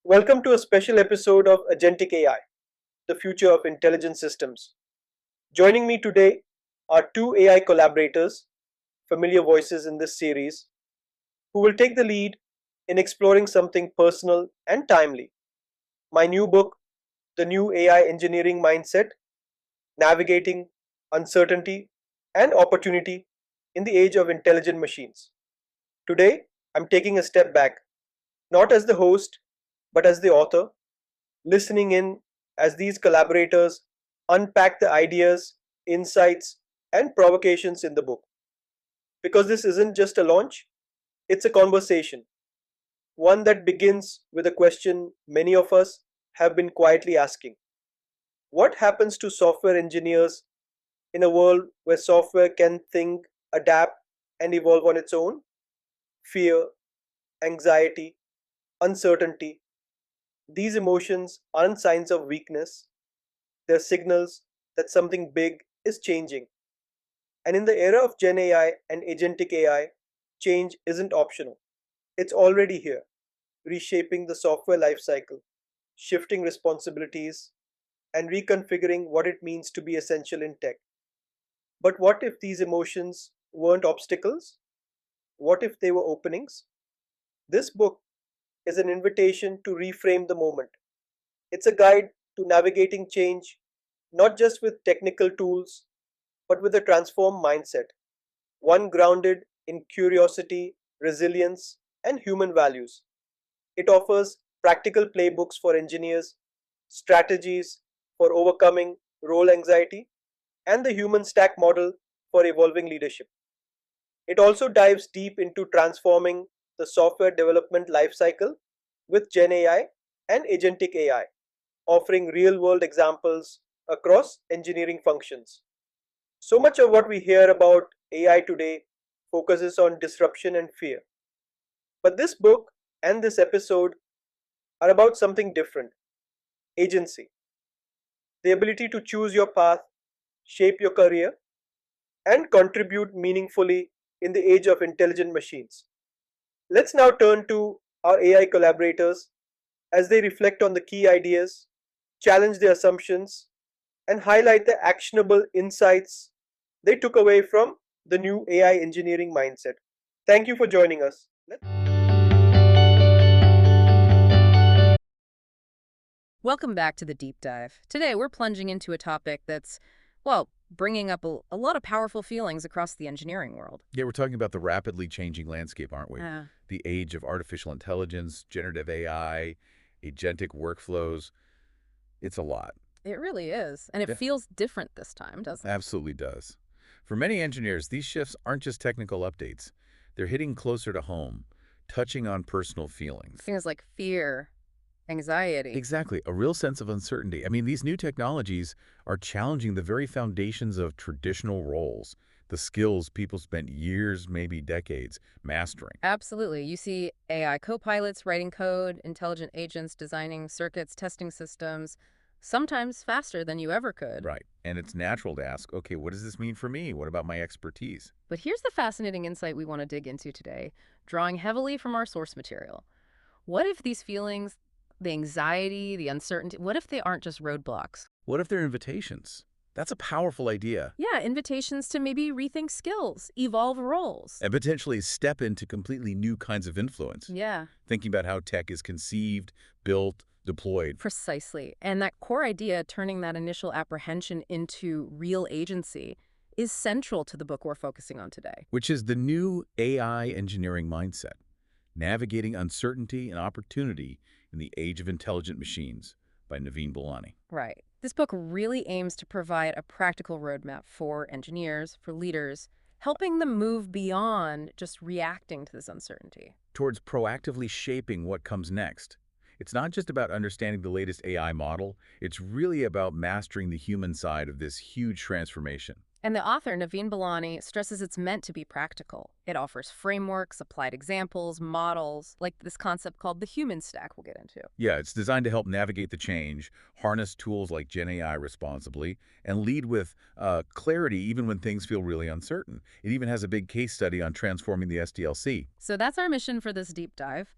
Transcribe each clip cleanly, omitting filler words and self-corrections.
Welcome to a special episode of Agentic AI, the future of intelligent systems. Joining me today are two AI collaborators, familiar voices in this series, who will take the lead in exploring something personal and timely. My new book, The New AI Engineering Mindset: Navigating Uncertainty and Opportunity in the Age of Intelligent Machines. Today, I'm taking a step back, not as the host, but as the author, listening in as these collaborators unpack the ideas, insights, and provocations in the book. Because this isn't just a launch, it's a conversation, one that begins with a question many of us have been quietly asking. What happens to software engineers in a world where software can think, adapt, and evolve on its own? Fear, anxiety, uncertainty, these emotions aren't signs of weakness, they're signals that something big is changing. And in the era of Gen AI and Agentic AI, change isn't optional. It's already here, reshaping the software lifecycle, shifting responsibilities, and reconfiguring what it means to be essential in tech. But what if these emotions weren't obstacles? What if they were openings? This book is an invitation to reframe the moment. It's a guide to navigating change, not just with technical tools, but with a transformed mindset, one grounded in curiosity, resilience, and human values. It offers practical playbooks for engineers, strategies for overcoming role anxiety, and the human stack model for evolving leadership. It also dives deep into transforming the software development lifecycle with Gen AI and Agentic AI, offering real world examples across engineering functions. So much of what we hear about AI today focuses on disruption and fear. But this book and this episode are about something different: agency, the ability to choose your path, shape your career, and contribute meaningfully in the age of intelligent machines. Let's now turn to our AI collaborators as they reflect on the key ideas, challenge their assumptions, and highlight the actionable insights they took away from the new AI engineering mindset. Thank you for joining us. Welcome back to the deep dive. Today, we're plunging into a topic that's, well, bringing up a lot of powerful feelings across the engineering world. Yeah, we're talking about the rapidly changing landscape, aren't we? Uh, The age of artificial intelligence, generative AI, agentic workflows. It's a lot. it really is. And it Yeah, feels different this time, doesn't it? absolutely does. For many engineers, these shifts aren't just technical updates. They're hitting closer to home, touching on personal feelings. Things like fear, anxiety. Exactly, a real sense of uncertainty. I mean, these new technologies are challenging the very foundations of traditional roles, the skills people spent years, maybe decades, mastering. Absolutely. You see AI co-pilots writing code, intelligent agents designing circuits, testing systems, sometimes faster than you ever could. Right. And it's natural to ask, okay, what does this mean for me? What about my expertise? But here's the fascinating insight we want to dig into today, drawing heavily from our source material. What if these feelings, the anxiety, the uncertainty, what if they aren't just roadblocks? What if they're invitations? That's a powerful idea. Yeah, invitations to maybe rethink skills, evolve roles. And potentially step into completely new kinds of influence. Yeah, Thinking about how tech is conceived, built, deployed. precisely. And that core idea, turning that initial apprehension into real agency, is central to the book we're focusing on today. Which is the new AI engineering mindset, navigating uncertainty and opportunity in the age of intelligent machines by Naveen Balani. Right. This book really aims to provide a practical roadmap for engineers, for leaders, helping them move beyond just reacting to this uncertainty. Towards proactively shaping what comes next. It's not just about understanding the latest AI model, it's really about mastering the human side of this huge transformation. And the author, Naveen Balani, stresses it's meant to be practical. It offers frameworks, applied examples, models, like this concept called the human stack we'll get into. Yeah, it's designed to help navigate the change, harness tools like Gen AI responsibly, and lead with clarity even when things feel really uncertain. It even has a big case study on transforming the SDLC. So that's our mission for this deep dive.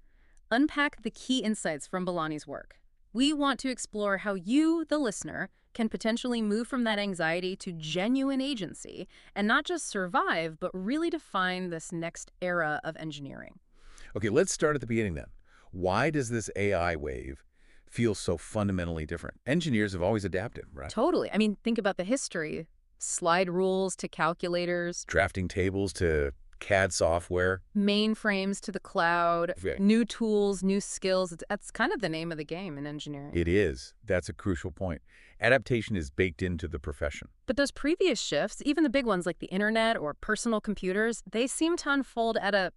unpack the key insights from Balani's work. We want to explore how you, the listener, can potentially move from that anxiety to genuine agency and not just survive, but really define this next era of engineering. Okay, let's start at the beginning then. Why does this AI wave feel so fundamentally different? Engineers have always adapted, right? Totally. I mean, think about the history. Slide rules to calculators, Drafting tables to CAD software. mainframes to the cloud, Yeah. new tools, new skills. That's kind of the name of the game in engineering. It is. That's a crucial point. Adaptation is baked into the profession. But those previous shifts, even the big ones like the internet or personal computers, they seem to unfold at a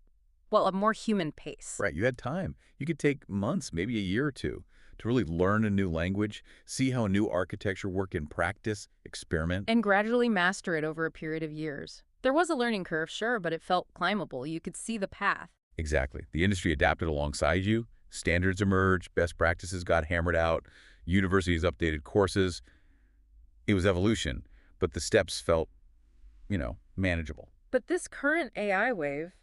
more human pace. Right, you had time. You could take months, maybe a year or two, to really learn a new language, see how a new architecture worked in practice, experiment. And gradually master it over a period of years. There was a learning curve, sure, but it felt climbable. You could see the path. Exactly. The industry adapted alongside you. Standards emerged, best practices got hammered out, universities updated courses. It was evolution, but the steps felt, manageable. But this current AI wave,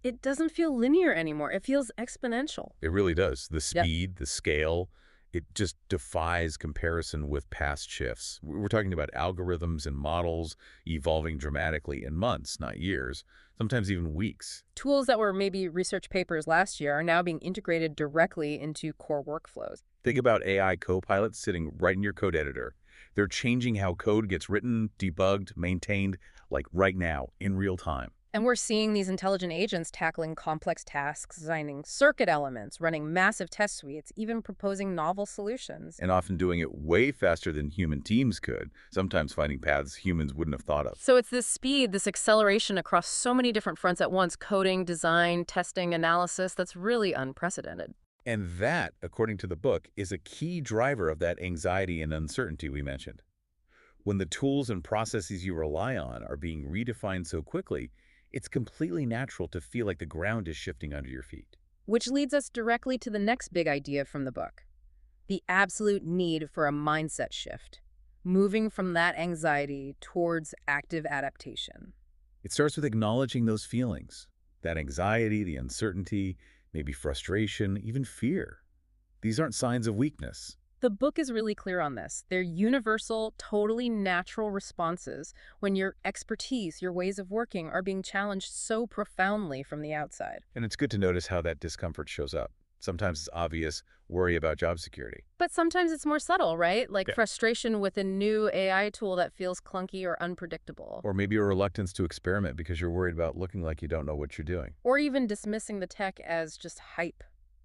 it doesn't feel linear anymore. It feels exponential. It really does. The Yep. speed, the scale, it just defies comparison with past shifts. We're talking about algorithms and models evolving dramatically in months, not years, sometimes even weeks. Tools that were maybe research papers last year are now being integrated directly into core workflows. Think about AI copilots sitting right in your code editor. They're changing how code gets written, debugged, maintained, like right now, in real time. And we're seeing these intelligent agents tackling complex tasks, designing circuit elements, running massive test suites, even proposing novel solutions. And often doing it way faster than human teams could, sometimes finding paths humans wouldn't have thought of. So it's this speed, this acceleration across so many different fronts at once, coding, design, testing, analysis, that's really unprecedented. And that, according to the book, is a key driver of that anxiety and uncertainty we mentioned. When the tools and processes you rely on are being redefined so quickly, it's completely natural to feel like the ground is shifting under your feet. Which leads us directly to the next big idea from the book, the absolute need for a mindset shift, moving from that anxiety towards active adaptation. It starts with acknowledging those feelings, that anxiety, the uncertainty, maybe frustration, even fear. These aren't signs of weakness. The book is really clear on this. They're universal, totally natural responses when your expertise, your ways of working are being challenged so profoundly from the outside. And it's good to notice how that discomfort shows up. Sometimes it's obvious, worry about job security. But sometimes it's more subtle, right? Like Yeah. frustration with a new AI tool that feels clunky or unpredictable. Or maybe a reluctance to experiment because you're worried about looking like you don't know what you're doing. Or even dismissing the tech as just hype,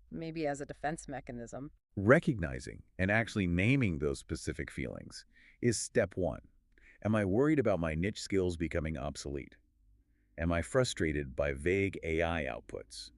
maybe as a defense mechanism. Recognizing and actually naming those specific feelings is step one. Am I worried about my niche skills becoming obsolete? Am I frustrated by vague AI outputs?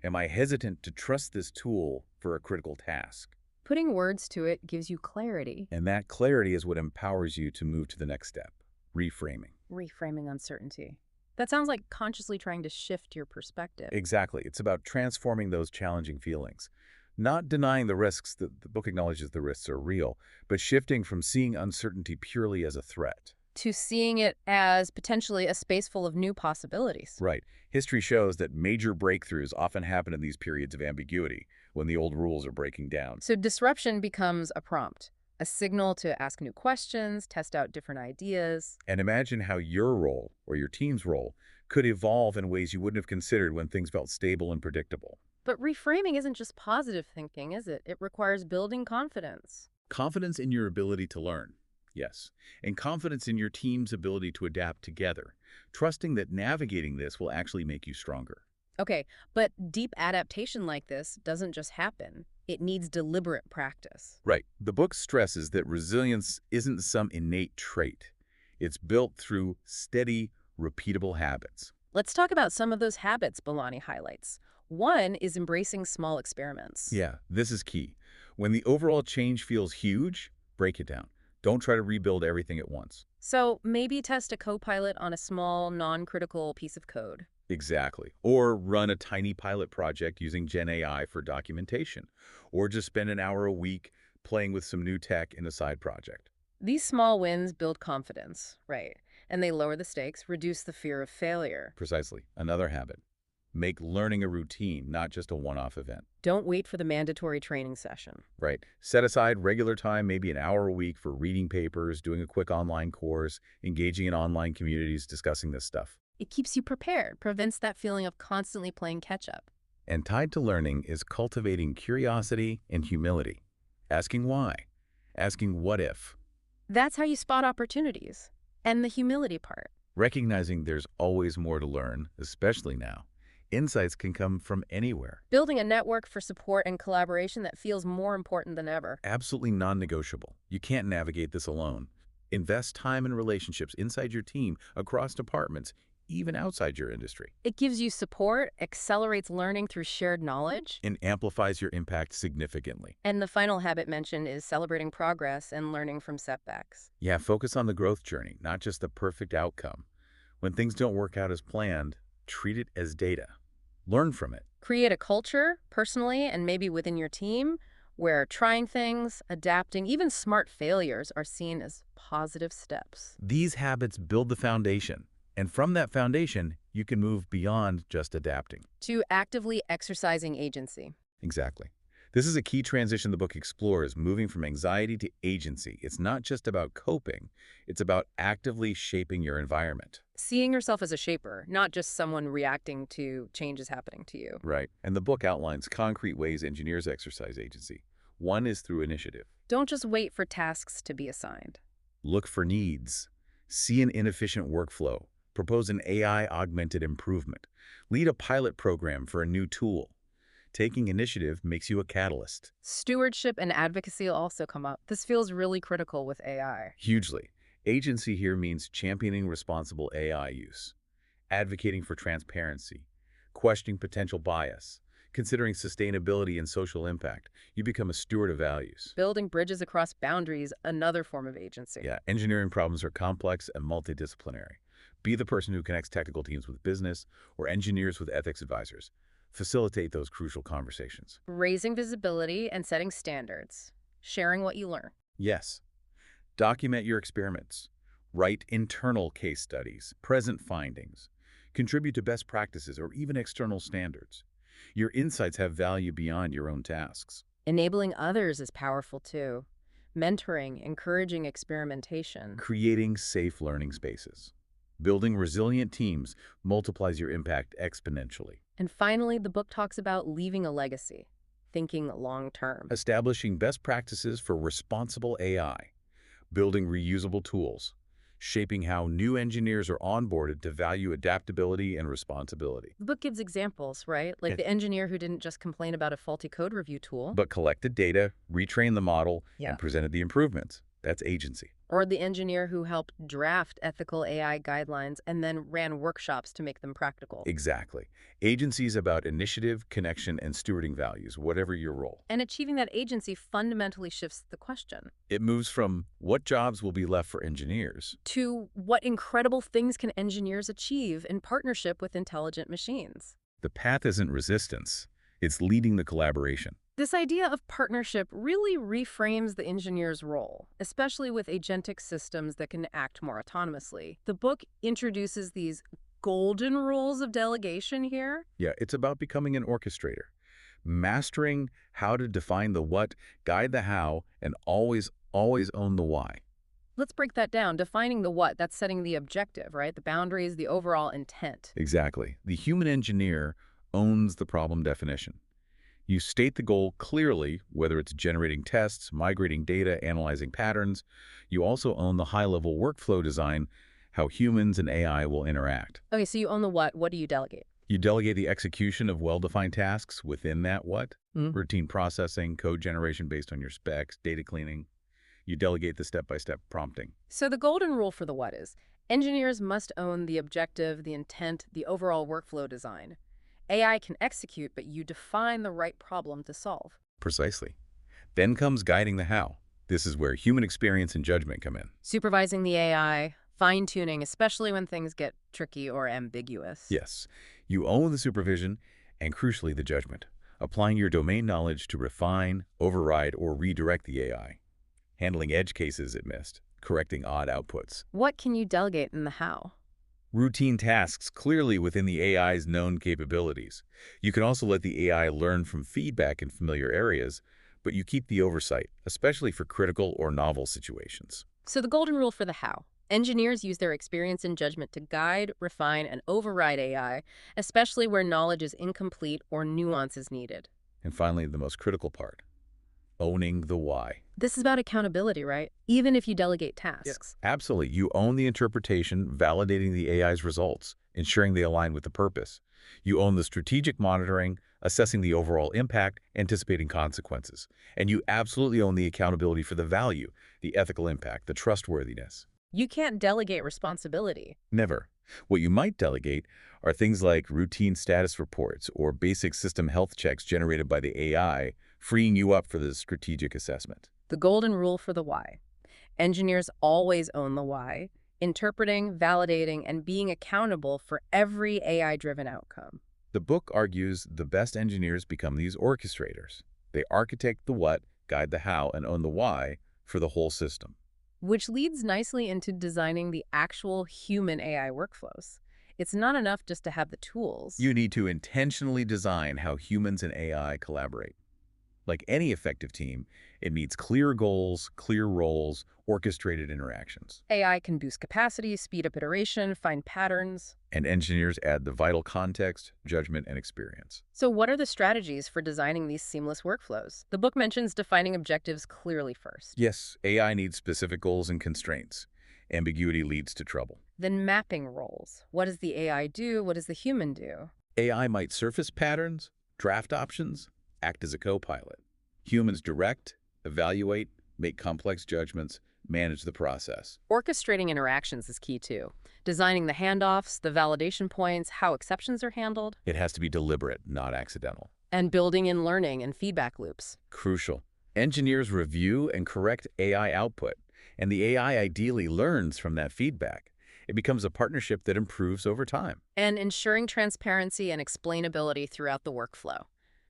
Am I hesitant to trust this tool for a critical task? Putting words to it gives you clarity. And that clarity is what empowers you to move to the next step, reframing. Reframing uncertainty. That sounds like consciously trying to shift your perspective. Exactly. It's about transforming those challenging feelings. Not denying the risks, the book acknowledges the risks are real, but shifting from seeing uncertainty purely as a threat. To seeing it as potentially a space full of new possibilities. Right. History shows that major breakthroughs often happen in these periods of ambiguity, when the old rules are breaking down. So disruption becomes a prompt, a signal to ask new questions, test out different ideas. And imagine how your role, or your team's role, could evolve in ways you wouldn't have considered when things felt stable and predictable. But reframing isn't just positive thinking, is it? It requires building confidence. Confidence in your ability to learn. Yes, and confidence in your team's ability to adapt together, trusting that navigating this will actually make you stronger. Okay, but deep adaptation like this doesn't just happen. It needs deliberate practice. Right. The book stresses that resilience isn't some innate trait. It's built through steady, repeatable habits. Let's talk about some of those habits Balani highlights. One is embracing small experiments. Yeah, this is key. When the overall change feels huge, break it down. Don't try to rebuild everything at once. So maybe test a copilot on a small, non-critical piece of code. Exactly. Or run a tiny pilot project using Gen AI for documentation. Or just spend an hour a week playing with some new tech in a side project. These small wins build confidence, right? And they lower the stakes, reduce the fear of failure. Precisely. Another habit. Make learning a routine, not just a one-off event. Don't wait for the mandatory training session. Right. Set aside regular time, maybe an hour a week for reading papers, doing a quick online course, engaging in online communities discussing this stuff. It keeps you prepared, prevents that feeling of constantly playing catch-up. And tied to learning is cultivating curiosity and humility. Asking why. Asking what if. That's how you spot opportunities. And the humility part. Recognizing there's always more to learn, especially now. Insights can come from anywhere. Building a network for support and collaboration that feels more important than ever. Absolutely non-negotiable. You can't navigate this alone. Invest time in relationships inside your team, across departments, even outside your industry. It gives you support, accelerates learning through shared knowledge. And amplifies your impact significantly. And the final habit mentioned is celebrating progress and learning from setbacks. Yeah, focus on the growth journey, not just the perfect outcome. When things don't work out as planned, treat it as data. Learn from it. Create a culture, personally and maybe within your team, where trying things, adapting, even smart failures are seen as positive steps. These habits build the foundation. And from that foundation, you can move beyond just adapting. To actively exercising agency. Exactly. This is a key transition the book explores, moving from anxiety to agency. It's not just about coping, it's about actively shaping your environment. Seeing yourself as a shaper, not just someone reacting to changes happening to you. Right. And the book outlines concrete ways engineers exercise agency. One is through initiative. Don't just wait for tasks to be assigned. Look for needs. See an inefficient workflow. Propose an AI-augmented improvement. Lead a pilot program for a new tool. Taking initiative makes you a catalyst. Stewardship and advocacy will also come up. This feels really critical with AI. Hugely. Agency here means championing responsible AI use, advocating for transparency, questioning potential bias, considering sustainability and social impact. You become a steward of values. Building bridges across boundaries, another form of agency. Yeah, engineering problems are complex and multidisciplinary. Be the person who connects technical teams with business or engineers with ethics advisors. Facilitate those crucial conversations. Raising visibility and setting standards. Sharing what you learn. Yes. Document your experiments. Write internal case studies, present findings. Contribute to best practices or even external standards. Your insights have value beyond your own tasks. Enabling others is powerful too. Mentoring, encouraging experimentation. Creating safe learning spaces. Building resilient teams multiplies your impact exponentially. And finally, the book talks about leaving a legacy, thinking long-term. Establishing best practices for responsible AI. Building reusable tools. Shaping how new engineers are onboarded to value adaptability and responsibility. The book gives examples, right? Like Yeah. the engineer who didn't just complain about a faulty code review tool. But collected data, retrained the model, Yeah. and presented the improvements. That's agency. Or the engineer who helped draft ethical AI guidelines and then ran workshops to make them practical. Exactly. Agency is about initiative, connection, and stewarding values, whatever your role. And achieving that agency fundamentally shifts the question It moves from what jobs will be left for engineers to what incredible things can engineers achieve in partnership with intelligent machines. The path isn't resistance. It's leading the collaboration. This idea of partnership really reframes the engineer's role, especially with agentic systems that can act more autonomously. The book introduces these golden rules of delegation here. Yeah, it's about becoming an orchestrator, mastering how to define the what, guide the how, and always own the why. Let's break that down. Defining the what, that's setting the objective, right? The boundaries, the overall intent. Exactly. The human engineer owns the problem definition. You state the goal clearly, whether it's generating tests, migrating data, analyzing patterns. You also own the high-level workflow design, how humans and AI will interact. Okay, so you own the what do you delegate? You delegate the execution of well-defined tasks within that what? Routine processing, code generation based on your specs, data cleaning. You delegate the step-by-step prompting. So the golden rule for the what is, engineers must own the objective, the intent, the overall workflow design. AI can execute, but you define the right problem to solve. Precisely. Then comes guiding the how. This is where human experience and judgment come in. Supervising the AI, fine-tuning, especially when things get tricky or ambiguous. Yes. You own the supervision and, crucially, the judgment, applying your domain knowledge to refine, override, or redirect the AI. Handling edge cases it missed, correcting odd outputs. What can you delegate in the how? routine tasks clearly within the AI's known capabilities. You can also let the AI learn from feedback in familiar areas, but you keep the oversight, especially for critical or novel situations. So the golden rule for the how. Engineers use their experience and judgment to guide, refine, and override AI, especially where knowledge is incomplete or nuance is needed. And finally, the most critical part, owning the why. This is about accountability, right? Even if you delegate Yeah, tasks. absolutely. You own the interpretation, validating the AI's results, ensuring they align with the purpose. You own the strategic monitoring, assessing the overall impact, anticipating consequences. And you absolutely own the accountability for the value, the ethical impact, the trustworthiness. You can't delegate responsibility. Never. What you might delegate are things like routine status reports or basic system health checks generated by the AI, freeing you up for the strategic assessment. The golden rule for the why. Engineers always own the why, interpreting, validating, and being accountable for every AI-driven outcome. The book argues the best engineers become these orchestrators. They architect the what, guide the how, and own the why for the whole system. Which leads nicely into designing the actual human AI workflows. It's not enough just to have the tools. You need to intentionally design how humans and AI collaborate. Like any effective team, it needs clear goals, clear roles, orchestrated interactions. AI can boost capacity, speed up iteration, find patterns. And engineers add the vital context, judgment, and experience. So what are the strategies for designing these seamless workflows? The book mentions defining objectives clearly first. Yes, AI needs specific goals and constraints. Ambiguity leads to trouble. Then mapping roles. What does the AI do? What does the human do? AI might surface patterns, draft options, act as a co-pilot. Humans direct, evaluate, make complex judgments, manage the process. Orchestrating interactions is key too. Designing the handoffs, the validation points, how exceptions are handled, It has to be deliberate, not accidental. and building in learning and feedback loops. Crucial. Engineers review and correct AI output, and the AI ideally learns from that feedback. It becomes a partnership that improves over time. And ensuring transparency and explainability throughout the workflow.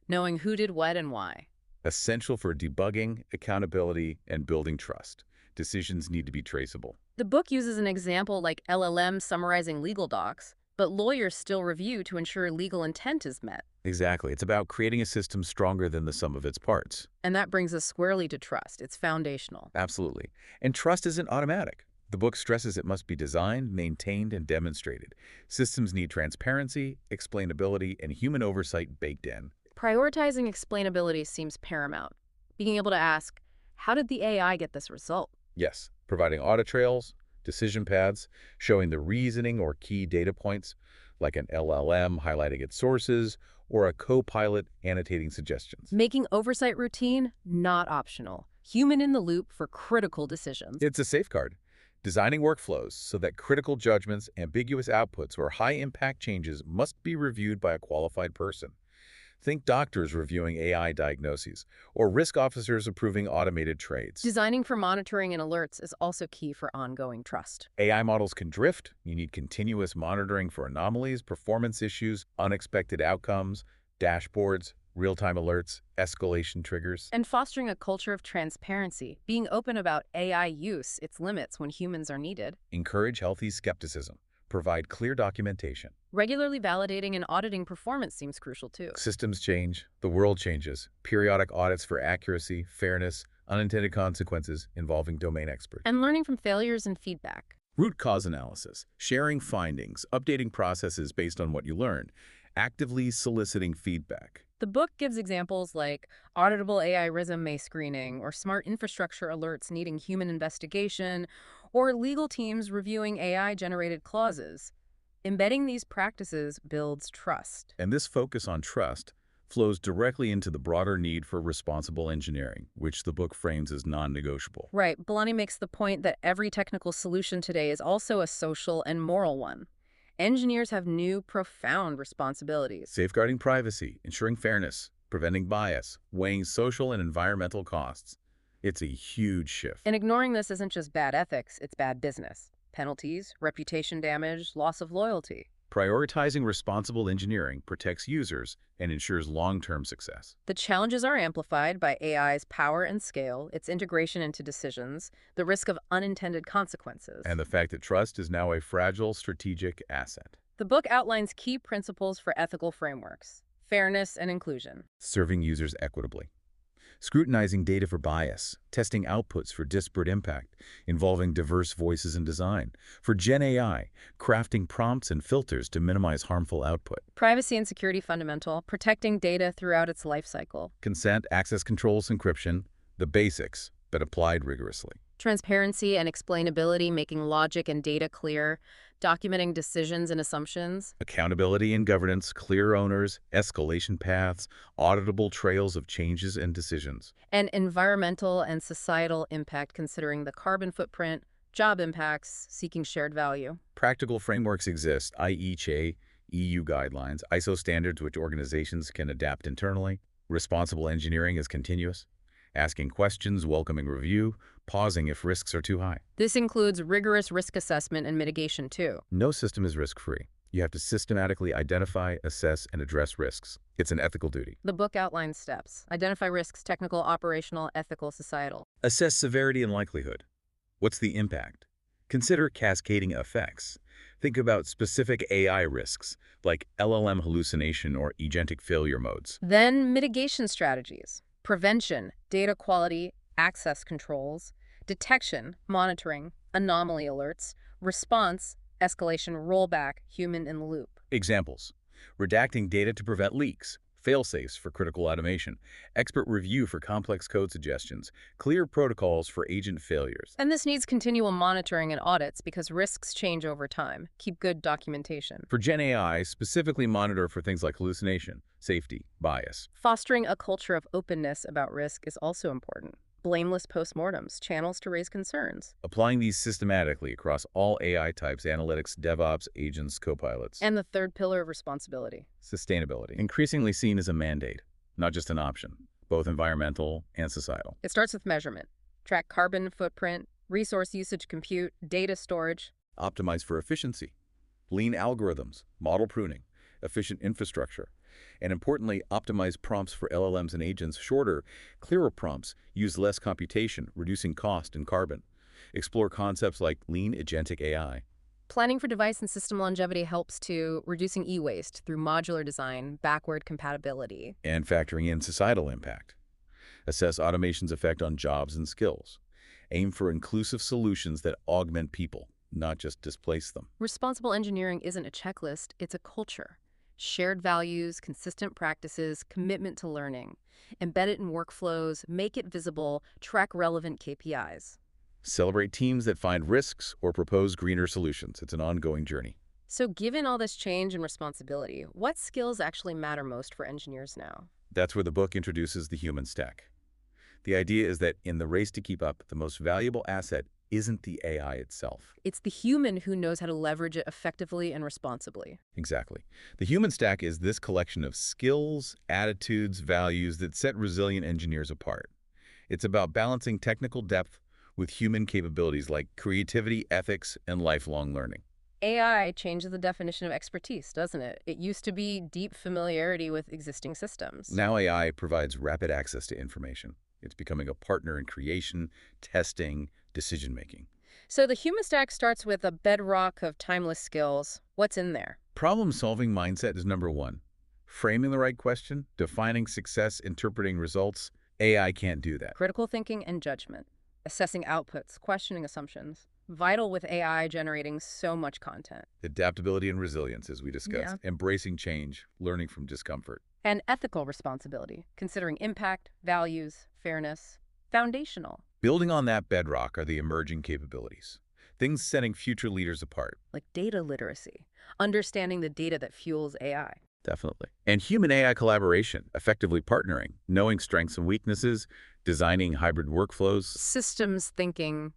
Knowing who did what and why. Essential for debugging, accountability, and building trust. Decisions need to be traceable. The book uses an example like LLM summarizing legal docs, but lawyers still review to ensure legal intent is met. Exactly. It's about creating a system stronger than the sum of its parts. And that brings us squarely to trust. It's foundational. Absolutely. And trust isn't automatic. The book stresses it must be designed, maintained, and demonstrated. Systems need transparency, explainability, and human oversight baked in. Prioritizing explainability seems paramount. Being able to ask, how did the AI get this result? Yes, providing audit trails, decision paths, showing the reasoning or key data points, like an LLM highlighting its sources, or a co-pilot annotating suggestions. Making oversight routine, not optional. Human in the loop for critical decisions. It's a safeguard. Designing workflows so that critical judgments, ambiguous outputs, or high-impact changes must be reviewed by a qualified person. Think doctors reviewing AI diagnoses, or risk officers approving automated trades. Designing for monitoring and alerts is also key for ongoing trust. AI models can drift. You need continuous monitoring for anomalies, performance issues, unexpected outcomes, dashboards, real-time alerts, escalation triggers. And fostering a culture of transparency, being open about AI use, its limits when humans are needed. Encourage healthy skepticism. Provide clear documentation. Regularly validating and auditing performance seems crucial too. Systems change, the world changes. Periodic audits for accuracy, fairness, unintended consequences involving domain experts. And learning from failures and feedback. Root cause analysis, sharing findings, updating processes based on what you learned, actively soliciting feedback. The book gives examples like auditable AI resume screening or smart infrastructure alerts needing human investigation or legal teams reviewing AI-generated clauses. Embedding these practices builds trust. And this focus on trust flows directly into the broader need for responsible engineering, which the book frames as non-negotiable. Right. Balani makes the point that every technical solution today is also a social and moral one. Engineers have new, profound responsibilities. Safeguarding privacy, ensuring fairness, preventing bias, weighing social and environmental costs. It's a huge shift. And ignoring this isn't just bad ethics, it's bad business. Penalties, reputation damage, loss of loyalty. Prioritizing responsible engineering protects users and ensures long-term success. The challenges are amplified by AI's power and scale, its integration into decisions, the risk of unintended consequences. And the fact that trust is now a fragile strategic asset. The book outlines key principles for ethical frameworks, fairness and inclusion. Serving users equitably. Scrutinizing data for bias, testing outputs for disparate impact, involving diverse voices in design. For Gen AI, crafting prompts and filters to minimize harmful output. Privacy and security fundamental, protecting data throughout its life cycle. Consent, access controls, encryption, the basics, but applied rigorously. Transparency and explainability, making logic and data clear, documenting decisions and assumptions. Accountability and governance, clear owners, escalation paths, auditable trails of changes and decisions. And environmental and societal impact, considering the carbon footprint, job impacts, seeking shared value. Practical frameworks exist, i.e. EU guidelines, ISO standards which organizations can adapt internally. Responsible engineering is continuous. Asking questions, welcoming review, pausing if risks are too high. This includes rigorous risk assessment and mitigation too. No system is risk-free. You have to systematically identify, assess, and address risks. It's an ethical duty. The book outlines steps. Identify risks, technical, operational, ethical, societal. Assess severity and likelihood. What's the impact? Consider cascading effects. Think about specific AI risks, like LLM hallucination or agentic failure modes. Then mitigation strategies. Prevention, data quality, access controls, detection, monitoring, anomaly alerts, response, escalation, rollback, human in the loop. Examples: redacting data to prevent leaks, fail-safes for critical automation, expert review for complex code suggestions, clear protocols for agent failures. And this needs continual monitoring and audits because risks change over time. Keep good documentation. For Gen AI, specifically monitor for things like hallucination, safety, bias. Fostering a culture of openness about risk is also important. Blameless postmortems, channels to raise concerns. Applying these systematically across all AI types, analytics, DevOps, agents, copilots. And the third pillar of responsibility. Sustainability, increasingly seen as a mandate, not just an option, both environmental and societal. It starts with measurement. Track carbon footprint, resource usage, compute, data storage. Optimize for efficiency, lean algorithms, model pruning, efficient infrastructure, and importantly, optimize prompts for LLMs and agents. Shorter, clearer prompts use less computation, reducing cost and carbon. Explore concepts like lean agentic AI. Planning for device and system longevity helps to reducing e-waste through modular design, backward compatibility. And factoring in societal impact. Assess automation's effect on jobs and skills. Aim for inclusive solutions that augment people, not just displace them. Responsible engineering isn't a checklist, it's a culture. Shared values, consistent practices, commitment to learning. Embed it in workflows, make it visible, track relevant KPIs. Celebrate teams that find risks or propose greener solutions. It's an ongoing journey. So given all this change and responsibility, what skills actually matter most for engineers now? That's where the book introduces the human stack. The idea is that in the race to keep up, the most valuable asset isn't the AI itself. It's the human who knows how to leverage it effectively and responsibly. Exactly. The human stack is this collection of skills, attitudes, values that set resilient engineers apart. It's about balancing technical depth with human capabilities like creativity, ethics, and lifelong learning. AI changes the definition of expertise, doesn't it? It used to be deep familiarity with existing systems. Now AI provides rapid access to information. It's becoming a partner in creation, testing, decision-making. So the human stack starts with a bedrock of timeless skills. What's in there? Problem-solving mindset is number one. Framing the right question, defining success, interpreting results. AI can't do that. Critical thinking and judgment. Assessing outputs, questioning assumptions. Vital with AI generating so much content. Adaptability and resilience, as we discussed. Embracing change, learning from discomfort. And ethical responsibility, considering impact, values, fairness. Foundational. Building on that bedrock are the emerging capabilities. Things setting future leaders apart. Like data literacy, understanding the data that fuels AI. Definitely. And human-AI collaboration, effectively partnering, knowing strengths and weaknesses, designing hybrid workflows. Systems thinking,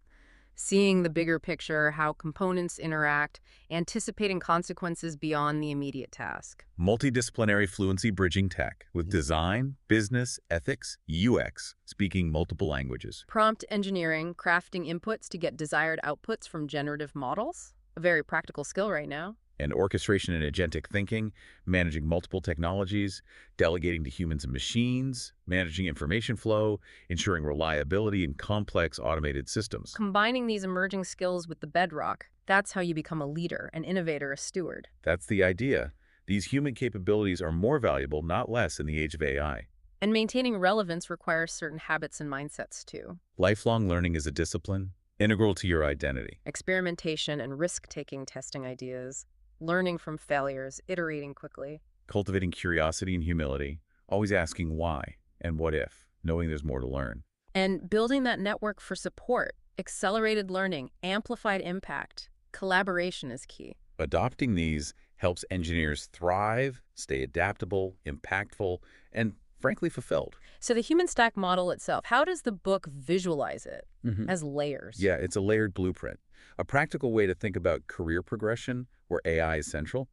seeing the bigger picture, how components interact, anticipating consequences beyond the immediate task. Multidisciplinary fluency bridging tech with design, business, ethics, UX, speaking multiple languages. Prompt engineering, crafting inputs to get desired outputs from generative models. A very practical skill right now. And orchestration and agentic thinking, managing multiple technologies, delegating to humans and machines, managing information flow, ensuring reliability in complex automated systems. Combining these emerging skills with the bedrock, that's how you become a leader, an innovator, a steward. That's the idea. These human capabilities are more valuable, not less, in the age of AI. And maintaining relevance requires certain habits and mindsets too. Lifelong learning is a discipline, integral to your identity. Experimentation and risk-taking, testing ideas, learning from failures, iterating quickly. Cultivating curiosity and humility, always asking why and what if, knowing there's more to learn. And building that network for support, accelerated learning, amplified impact. Collaboration is key. Adopting these helps engineers thrive, stay adaptable, impactful, and frankly fulfilled. So the human stack model itself, how does the book visualize it as layers? Yeah, it's a layered blueprint. A practical way to think about career progression where AI is central.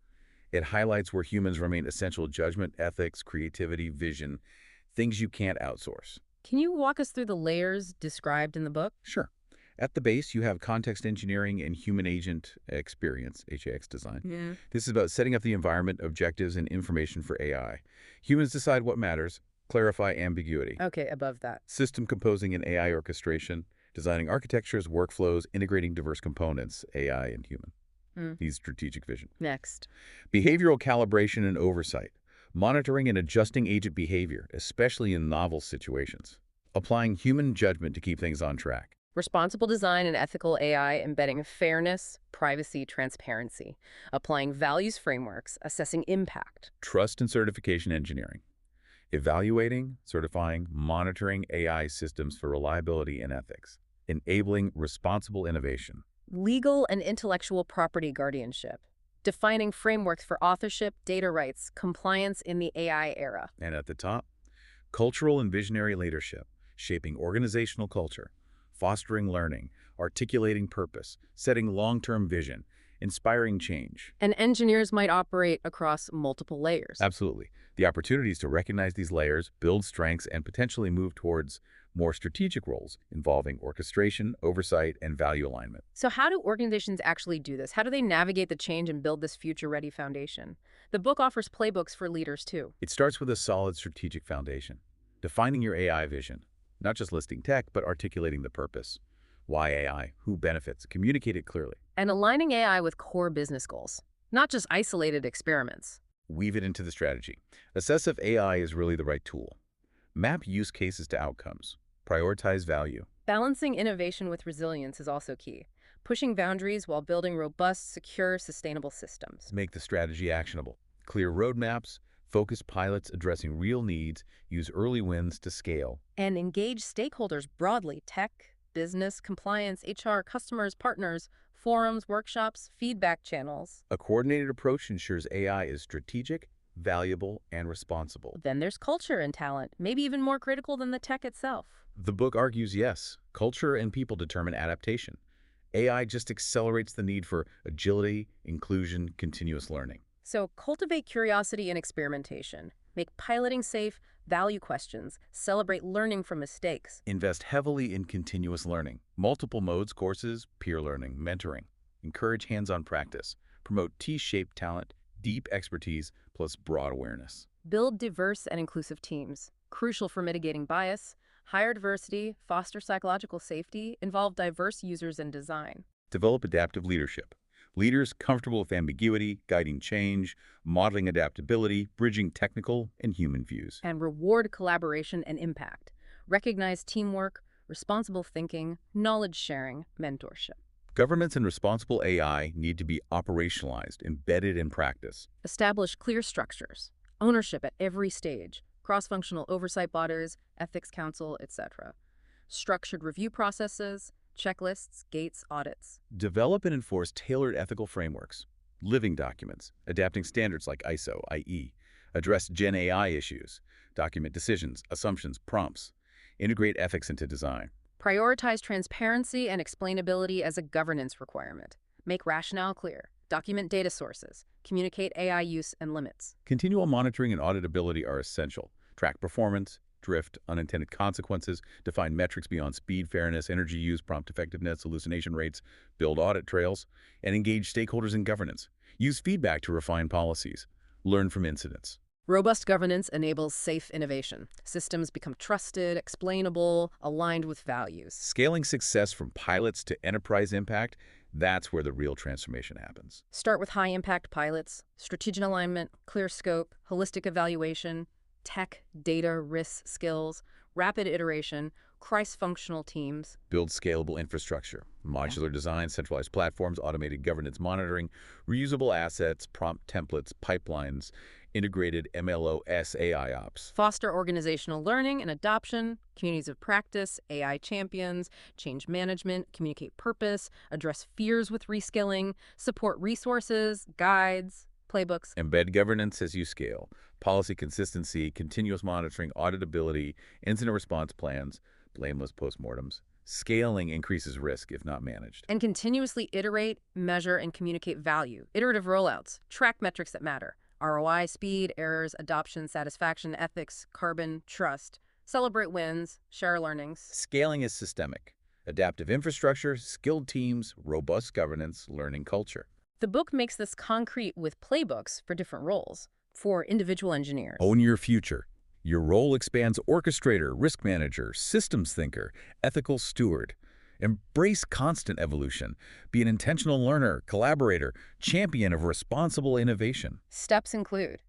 It highlights where humans remain essential: judgment, ethics, creativity, vision, things you can't outsource. Can you walk us through the layers described in the book? Sure. At the base, you have context engineering and human agent experience, HAX design. Yeah. This is about setting up the environment, objectives, and information for AI. Humans decide what matters, clarify ambiguity. Okay, above that. System composing and AI orchestration, designing architectures, workflows, integrating diverse components, AI and human. Needs strategic vision. Next. Behavioral calibration and oversight, monitoring and adjusting agent behavior, especially in novel situations. Applying human judgment to keep things on track. Responsible design and ethical AI embedding fairness, privacy, transparency. Applying values frameworks, assessing impact. Trust and certification engineering, evaluating, certifying, monitoring AI systems for reliability and ethics. Enabling responsible innovation. Legal and intellectual property guardianship. Defining frameworks for authorship, data rights, compliance in the AI era. And at the top, cultural and visionary leadership, shaping organizational culture, fostering learning, articulating purpose, setting long-term vision, inspiring change. And engineers might operate across multiple layers. Absolutely. The opportunities to recognize these layers, build strengths, and potentially move towards more strategic roles involving orchestration, oversight, and value alignment. So how do organizations actually do this? How do they navigate the change and build this future-ready foundation? The book offers playbooks for leaders too. It starts with a solid strategic foundation, defining your AI vision, not just listing tech, but articulating the purpose. Why AI? Who benefits? Communicate it clearly. And aligning AI with core business goals, not just isolated experiments. Weave it into the strategy. Assess if AI is really the right tool. Map use cases to outcomes. Prioritize value. Balancing innovation with resilience is also key. Pushing boundaries while building robust, secure, sustainable systems. Make the strategy actionable. Clear roadmaps, focus pilots addressing real needs, use early wins to scale. And engage stakeholders broadly: tech, business, compliance, HR, customers, partners, forums, workshops, feedback channels. A coordinated approach ensures AI is strategic, valuable, and responsible. Then there's culture and talent, maybe even more critical than the tech itself. The book argues yes, culture and people determine adaptation. AI just accelerates the need for agility, inclusion, continuous learning. So cultivate curiosity and experimentation. Make piloting safe, value questions, celebrate learning from mistakes. Invest heavily in continuous learning, multiple modes, courses, peer learning, mentoring. Encourage hands-on practice. Promote T-shaped talent, deep expertise, plus broad awareness. Build diverse and inclusive teams, crucial for mitigating bias. Hire diversity, foster psychological safety, involve diverse users in design. Develop adaptive leadership. Leaders comfortable with ambiguity, guiding change, modeling adaptability, bridging technical and human views. And reward collaboration and impact. Recognize teamwork, responsible thinking, knowledge sharing, mentorship. Governance and responsible AI need to be operationalized, embedded in practice. Establish clear structures, ownership at every stage, cross-functional oversight bodies, ethics council, etc. Structured review processes, checklists, gates, audits. Develop and enforce tailored ethical frameworks, living documents, adapting standards like ISO, IE, address Gen AI issues, document decisions, assumptions, prompts, integrate ethics into design. Prioritize transparency and explainability as a governance requirement. Make rationale clear. Document data sources. Communicate AI use and limits. Continual monitoring and auditability are essential. Track performance, drift, unintended consequences, define metrics beyond speed, fairness, energy use, prompt effectiveness, hallucination rates, build audit trails, and engage stakeholders in governance. Use feedback to refine policies. Learn from incidents. Robust governance enables safe innovation. Systems become trusted, explainable, aligned with values. Scaling success from pilots to enterprise impact, that's where the real transformation happens. Start with high-impact pilots, strategic alignment, clear scope, holistic evaluation, tech, data, risk skills, rapid iteration, cross-functional teams. Build scalable infrastructure, modular design, centralized platforms, automated governance monitoring, reusable assets, prompt templates, pipelines, integrated MLOS AI ops. Foster organizational learning and adoption, communities of practice, AI champions, change management, communicate purpose, address fears with reskilling, support resources, guides, playbooks. Embed governance as you scale. Policy consistency, continuous monitoring, auditability, incident response plans, blameless postmortems. Scaling increases risk if not managed. And continuously iterate, measure, and communicate value. Iterative rollouts. Track metrics that matter. ROI, speed, errors, adoption, satisfaction, ethics, carbon, trust. Celebrate wins, share learnings. Scaling is systemic. Adaptive infrastructure, skilled teams, robust governance, learning culture. The book makes this concrete with playbooks for different roles, for individual engineers. Own your future. Your role expands orchestrator, risk manager, systems thinker, ethical steward. Embrace constant evolution. Be an intentional learner, collaborator, champion of responsible innovation. Steps include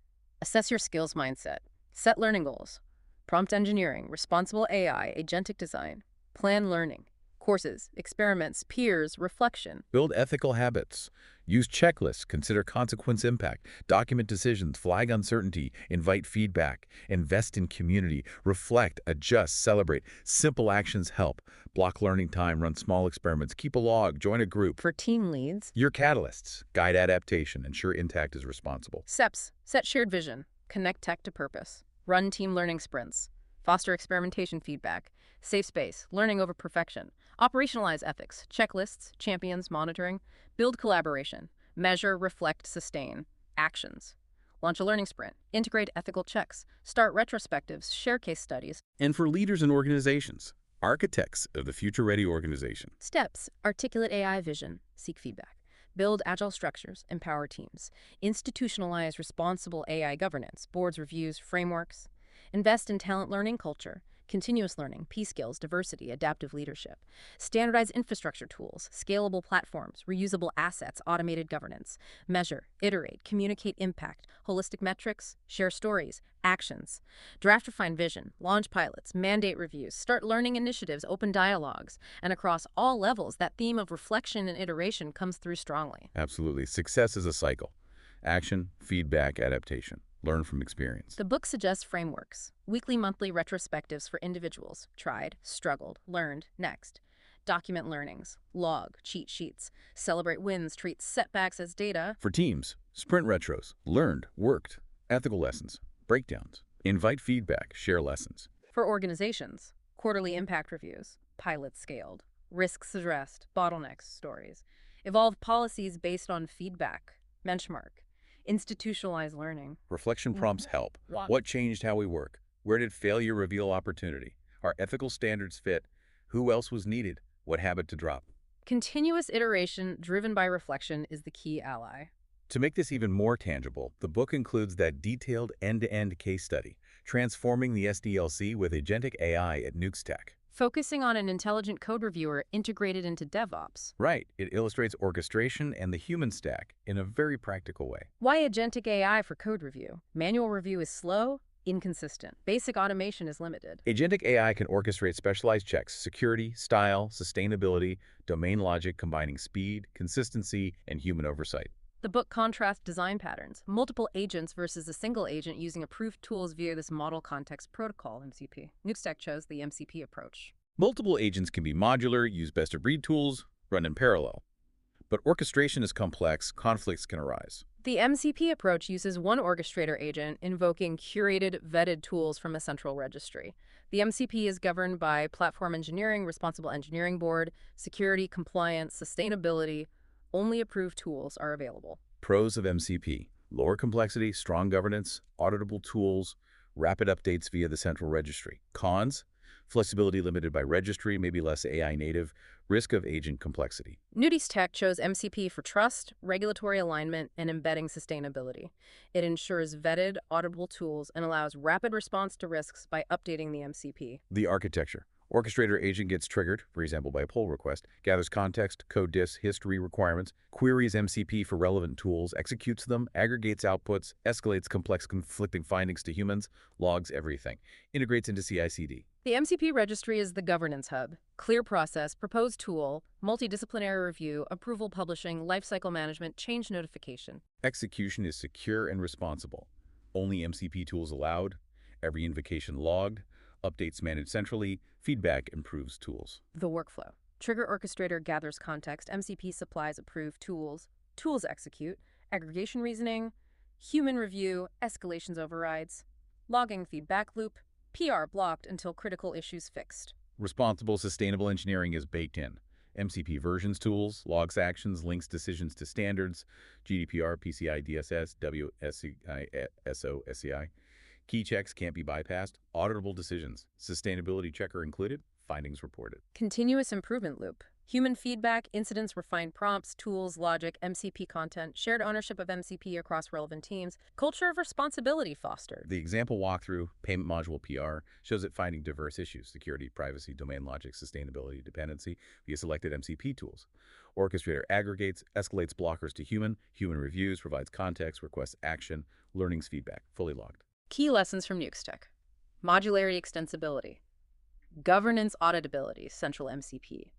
assess your skills mindset, set learning goals, prompt engineering, responsible AI, agentic design, plan learning, courses, experiments, peers, reflection. Build ethical habits. Use checklists, consider consequence impact, document decisions, flag uncertainty, invite feedback, invest in community, reflect, adjust, celebrate. Simple actions help. Block learning time, run small experiments, keep a log, join a group. For team leads, Your catalysts, guide adaptation, ensure Intact is responsible. SEPs, set shared vision, connect tech to purpose, run team learning sprints, foster experimentation feedback, safe space, learning over perfection, operationalize ethics, checklists, champions, monitoring, build collaboration, measure, reflect, sustain, actions, launch a learning sprint, integrate ethical checks, start retrospectives, share case studies. And for leaders and organizations, architects of the future-ready organization. Steps, articulate AI vision, seek feedback, build agile structures, empower teams, institutionalize responsible AI governance, boards, reviews, frameworks, invest in talent learning culture, continuous learning, P skills, diversity, adaptive leadership, standardize infrastructure tools, scalable platforms, reusable assets, automated governance, measure, iterate, communicate impact, holistic metrics, share stories, actions, draft refine vision, launch pilots, mandate reviews, start learning initiatives, open dialogues, and across all levels, that theme of reflection and iteration comes through strongly. Absolutely. Success is a cycle. Action, feedback, adaptation. Learn from experience. The book suggests frameworks, weekly, monthly retrospectives for individuals, tried, struggled, learned, next. Document learnings, log, cheat sheets, celebrate wins, treat setbacks as data. For teams, sprint retros, learned, worked, ethical lessons, breakdowns. Invite feedback, share lessons. For organizations, quarterly impact reviews, pilots scaled, risks addressed, bottlenecks, stories. Evolve policies based on feedback, benchmark. Institutionalized learning. Reflection prompts help. What changed how we work? Where did failure reveal opportunity? Are ethical standards fit? Who else was needed? What habit to drop? Continuous iteration driven by reflection is the key ally. To make this even more tangible, the book includes that detailed end-to-end case study, transforming the SDLC with Agentic AI at Nukes Tech. Focusing on an intelligent code reviewer integrated into DevOps. Right, it illustrates orchestration and the human stack in a very practical way. Why Agentic AI for code review? Manual review is slow, inconsistent. Basic automation is limited. Agentic AI can orchestrate specialized checks, security, style, sustainability, domain logic, combining speed, consistency, and human oversight. The book contrasts design patterns, multiple agents versus a single agent using approved tools via this Model Context Protocol, MCP. Nukestack chose the MCP approach. Multiple agents can be modular, use best-of-breed tools, run in parallel. But orchestration is complex, conflicts can arise. The MCP approach uses one orchestrator agent invoking curated, vetted tools from a central registry. The MCP is governed by Platform Engineering, Responsible Engineering Board, Security, Compliance, Sustainability. Only approved tools are available. Pros of MCP: lower complexity, strong governance, auditable tools, rapid updates via the central registry. Cons: Flexibility limited by registry, maybe less AI native, risk of agent complexity. Nudi's tech chose MCP for trust, regulatory alignment, and embedding sustainability. It ensures vetted, auditable tools and allows rapid response to risks by updating the MCP. The architecture. Orchestrator agent gets triggered, for example, by a pull request, gathers context, code diffs, history requirements, queries MCP for relevant tools, executes them, aggregates outputs, escalates complex conflicting findings to humans, logs everything, integrates into CI/CD. The MCP registry is the governance hub. Clear process, proposed tool, multidisciplinary review, approval publishing, lifecycle management, change notification. Execution is secure and responsible. Only MCP tools allowed, every invocation logged, updates managed centrally, feedback improves tools. The workflow. Trigger orchestrator gathers context, MCP supplies approved tools, tools execute, aggregation reasoning, human review, escalations overrides, logging feedback loop, PR blocked until critical issues fixed. Responsible, sustainable engineering is baked in. MCP versions tools, logs actions, links decisions to standards, GDPR, PCI DSS, WSCI, SO, SCI. Key checks can't be bypassed, auditable decisions, sustainability checker included, findings reported. Continuous improvement loop. Human feedback, incidents, refined prompts, tools, logic, MCP content, shared ownership of MCP across relevant teams, culture of responsibility fostered. The example walkthrough, payment module PR, shows it finding diverse issues, security, privacy, domain logic, sustainability, dependency, via selected MCP tools. Orchestrator aggregates, escalates blockers to human reviews, provides context, requests action, learnings feedback, fully logged. Key lessons from Nuke's tech. Modularity extensibility. Governance auditability, central MCP.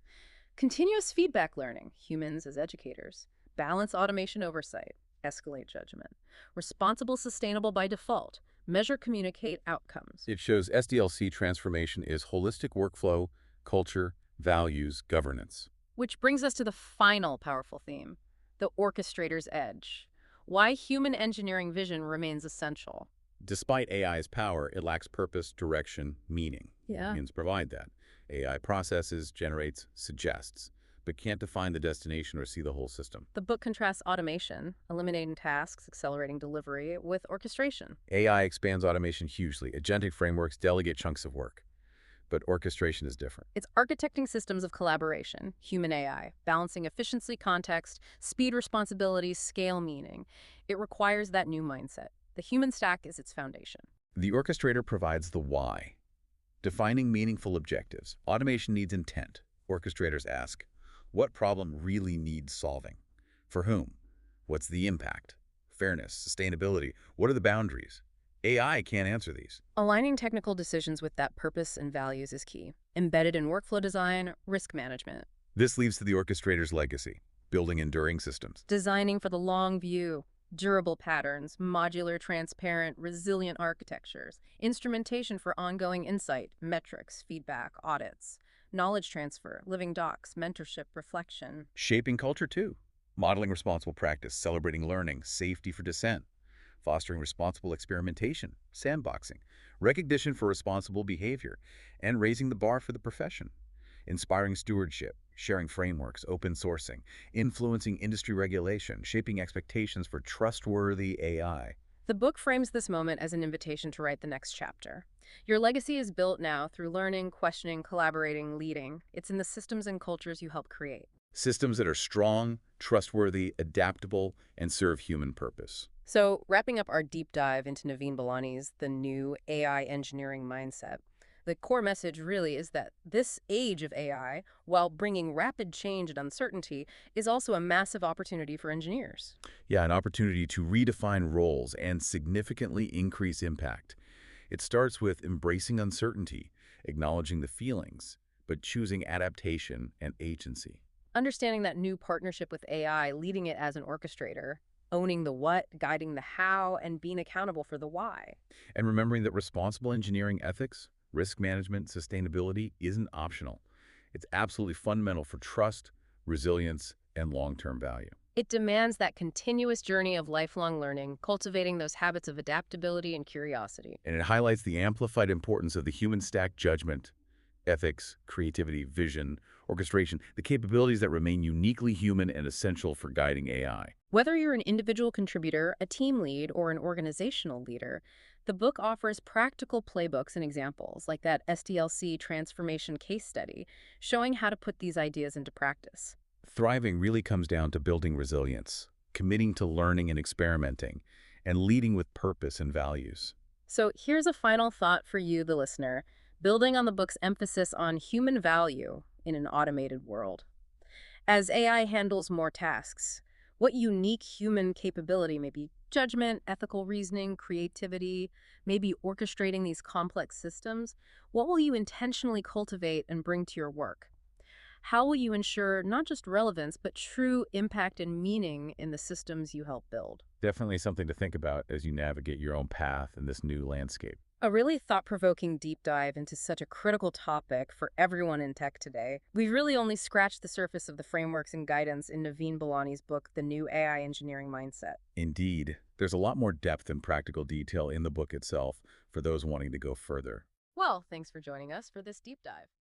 Continuous feedback learning, humans as educators. Balance automation oversight, escalate judgment. Responsible sustainable by default, measure communicate outcomes. It shows SDLC transformation is holistic workflow, culture, values, governance. Which brings us to the final powerful theme, the orchestrator's edge. Why human engineering vision remains essential. Despite AI's power, it lacks purpose, direction, meaning. Yeah. Humans provide that. AI processes, generates, suggests, but can't define the destination or see the whole system. The book contrasts automation, eliminating tasks, accelerating delivery, with orchestration. AI expands automation hugely. Agentic frameworks delegate chunks of work. But orchestration is different. It's architecting systems of collaboration, human AI, balancing efficiency, context, speed, responsibility, scale, meaning. It requires that new mindset. The human stack is its foundation. The orchestrator provides the why. Defining meaningful objectives. Automation needs intent. Orchestrators ask, what problem really needs solving? For whom? What's the impact? Fairness, sustainability, what are the boundaries? AI can't answer these. Aligning technical decisions with that purpose and values is key. Embedded in workflow design, risk management. This leads to the orchestrator's legacy, building enduring systems. Designing for the long view. Durable patterns, modular, transparent, resilient architectures, instrumentation for ongoing insight, metrics, feedback, audits, knowledge transfer, living docs, mentorship, reflection. Shaping culture too. Modeling responsible practice, celebrating learning, safety for dissent, fostering responsible experimentation, sandboxing, recognition for responsible behavior, and raising the bar for the profession. Inspiring stewardship, sharing frameworks, open sourcing, influencing industry regulation, shaping expectations for trustworthy AI. The book frames this moment as an invitation to write the next chapter. Your legacy is built now through learning, questioning, collaborating, leading. It's in the systems and cultures you help create. Systems that are strong, trustworthy, adaptable, and serve human purpose. So, wrapping up our deep dive into Naveen Balani's The New AI Engineering Mindset, the core message really is that this age of AI, while bringing rapid change and uncertainty, is also a massive opportunity for engineers. Yeah, an opportunity to redefine roles and significantly increase impact. It starts with embracing uncertainty, acknowledging the feelings, but choosing adaptation and agency. Understanding that new partnership with AI, leading it as an orchestrator, owning the what, guiding the how, and being accountable for the why. And remembering that responsible engineering ethics, risk management, sustainability isn't optional. It's absolutely fundamental for trust, resilience, and long-term value. It demands that continuous journey of lifelong learning, cultivating those habits of adaptability and curiosity. And it highlights the amplified importance of the human stack judgment, ethics, creativity, vision, orchestration, the capabilities that remain uniquely human and essential for guiding AI. Whether you're an individual contributor, a team lead, or an organizational leader, The book offers practical playbooks and examples, like that SDLC transformation case study, showing how to put these ideas into practice. Thriving really comes down to building resilience, committing to learning and experimenting, and leading with purpose and values. So here's a final thought for you, the listener, building on the book's emphasis on human value in an automated world. As AI handles more tasks, what unique human capability, maybe judgment, ethical reasoning, creativity, maybe orchestrating these complex systems, what will you intentionally cultivate and bring to your work? How will you ensure not just relevance, but true impact and meaning in the systems you help build? Definitely something to think about as you navigate your own path in this new landscape. A really thought-provoking deep dive into such a critical topic for everyone in tech today. We've really only scratched the surface of the frameworks and guidance in Naveen Balani's book, The New AI Engineering Mindset. Indeed, there's a lot more depth and practical detail in the book itself for those wanting to go further. Well, thanks for joining us for this deep dive.